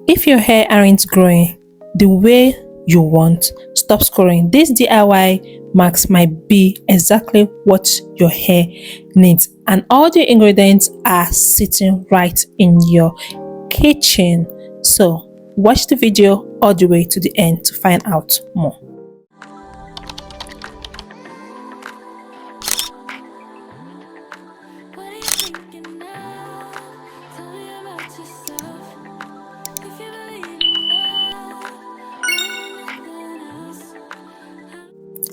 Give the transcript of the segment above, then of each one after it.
if your hair aren't growing the way you want, stop scrolling. This DIY mask might be exactly what your hair needs, and all the ingredients are sitting right in your kitchen. So watch the video all the way to the end to find out more.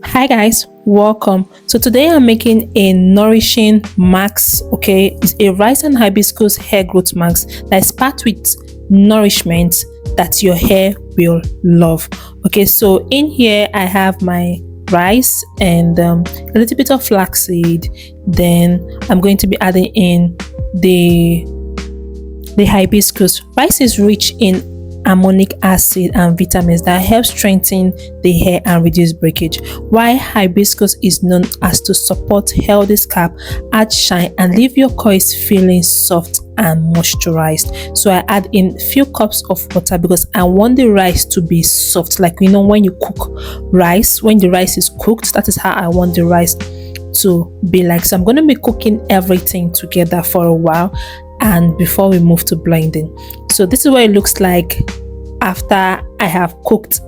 Hi guys, welcome. So today I'm making a nourishing mask. Okay, it's a rice and hibiscus hair growth mask that is packed with nourishment that your hair will love. Okay, so in here I have my rice and a little bit of flaxseed. Then I'm going to be adding in the hibiscus. Rice is rich in ammonic acid and vitamins that help strengthen the hair and reduce breakage, while hibiscus is known as to support healthy scalp, add shine, and leave your coils feeling soft and moisturized. So I add in few cups of water because I want the rice to be soft, like you know when you cook rice, when the rice is cooked, that is how I want the rice to be like. So I'm going to be cooking everything together for a while and before we move to blending. So this is what it looks like after I have cooked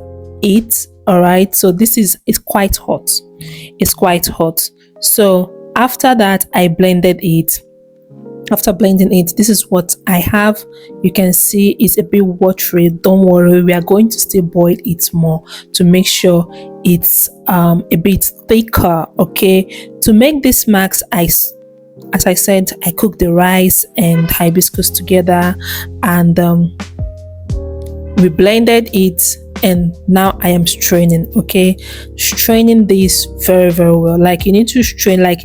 it. All right, so it's quite hot. It's quite hot. So after that I blended it. After blending it, this is what I have. You can see it's a bit watery. Don't worry, we are going to still boil it more to make sure it's a bit thicker. Okay, to make this mask, as I said, I cooked the rice and hibiscus together, and we blended it, and now I am straining. Okay, straining this very well. Like you need to strain, like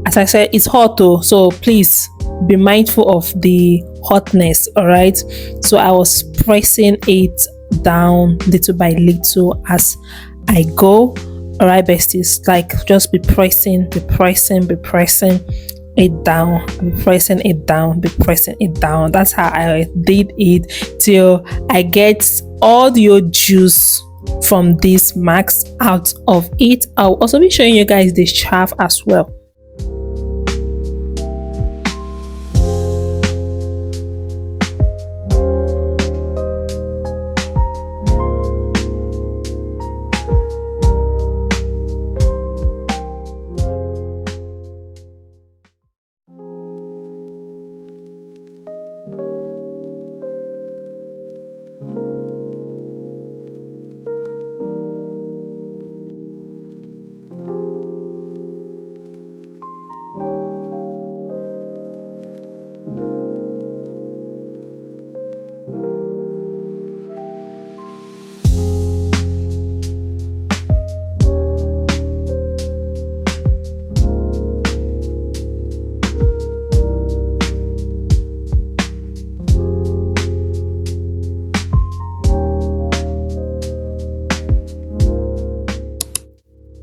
as I said, it's hot though, so please be mindful of the hotness. All right, so I was pressing it down little by little as I go. All right, besties, like just be pressing it down, be pressing it down. That's how I did it till I get all the juice from this mask out of it. I'll also be showing you guys the chaff as well.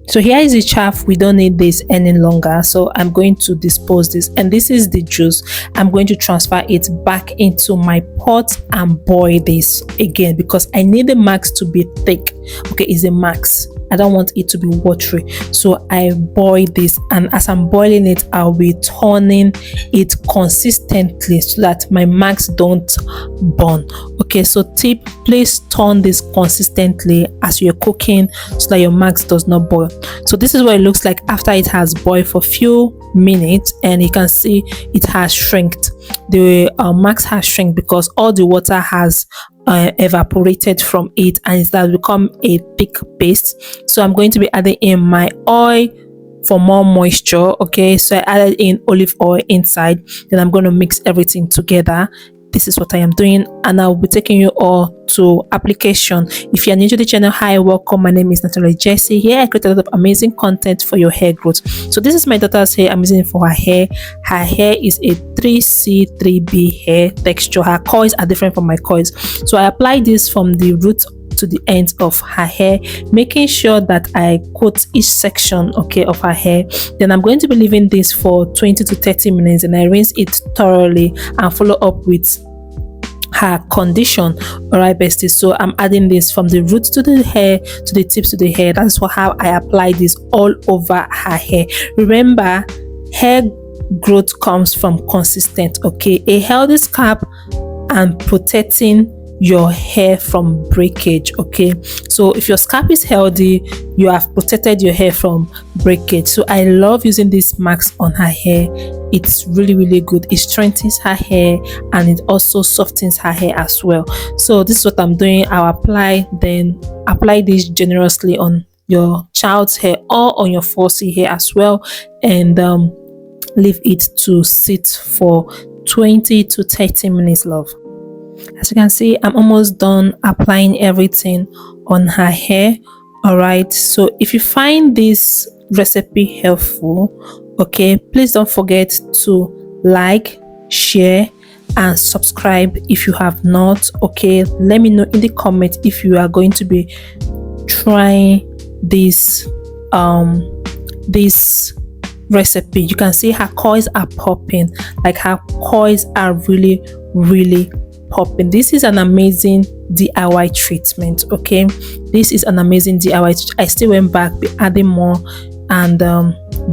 So here is the chaff. We don't need this any longer, so I'm going to dispose this, and this is the juice. I'm going to transfer it back into my pot and boil this again because I need the mask to be thick. Okay, it's a mask. I don't want it to be watery, so I boil this, and as I'm boiling it, I'll be turning it consistently so that my mask don't burn. Okay, so tip, please turn this consistently as you're cooking so that your mask does not boil. So this is what it looks like after it has boiled for a few minutes, and you can see it has shrinked. The mask has shrunk because all the water has evaporated from it, and it has become a thick paste. So I'm going to be adding in my oil for more moisture. Okay, so I added in olive oil inside, then I'm going to mix everything together. This is what I am doing, and I'll be taking you all to application. If you're new to the channel, hi, welcome. My name is Natalie Jessie. Here I create a lot of amazing content for your hair growth. So this is my daughter's hair. I'm using it for her hair. Her hair is a 3C 3B hair texture. Her coils are different from my coils, so I apply this from the root to the ends of her hair, making sure that I coat each section, okay, of her hair. Then I'm going to be leaving this for 20 to 30 minutes, and I rinse it thoroughly and follow up with her condition. All right, besties, so I'm adding this from the roots to the hair to the tips to the hair. That's how I apply this all over her hair. Remember, hair growth comes from consistent, okay, a healthy scalp and protecting your hair from breakage. Okay, so if your scalp is healthy, you have protected your hair from breakage. So I love using this mask on her hair. It's really good. It strengthens her hair and it also softens her hair as well. So this is what I'm doing. I'll apply this generously on your child's hair or on your 4C hair as well, and leave it to sit for 20 to 30 minutes, love. As you can see, I'm almost done applying everything on her hair. All right, so if you find this recipe helpful, okay, please don't forget to like, share and subscribe if you have not. Okay, let me know in the comments if you are going to be trying this this recipe. You can see her coils are popping, like her coils are really popping. This is an amazing DIY treatment. Okay, this is an amazing DIY. I still went back, be adding more and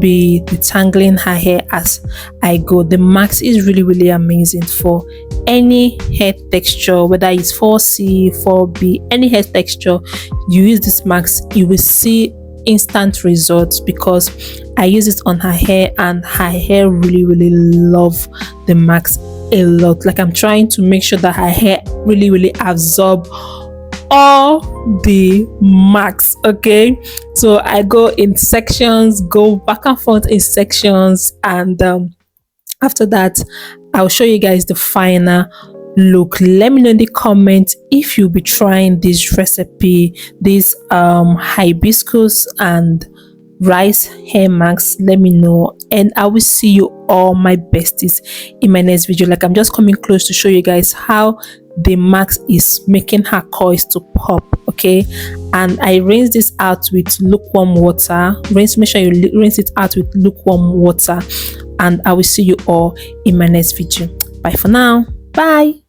be detangling her hair as I go. The mask is really amazing for any hair texture, whether it's 4C, 4B, any hair texture. You use this mask, you will see instant results because I use it on her hair and her hair really love the mask a lot. Like, I'm trying to make sure that her hair really absorb all the marks. Okay, so I go in sections, go back and forth in sections, and after that I'll show you guys the final look. Let me know in the comments if you'll be trying this recipe, this hibiscus and rice hair mask. Let me know, and I will see you all, my besties, in my next video. Like, I'm just coming close to show you guys how the mask is making her coils to pop. Okay, and I rinse this out with lukewarm water. Make sure you rinse it out with lukewarm water, and I will see you all in my next video. Bye for now. Bye.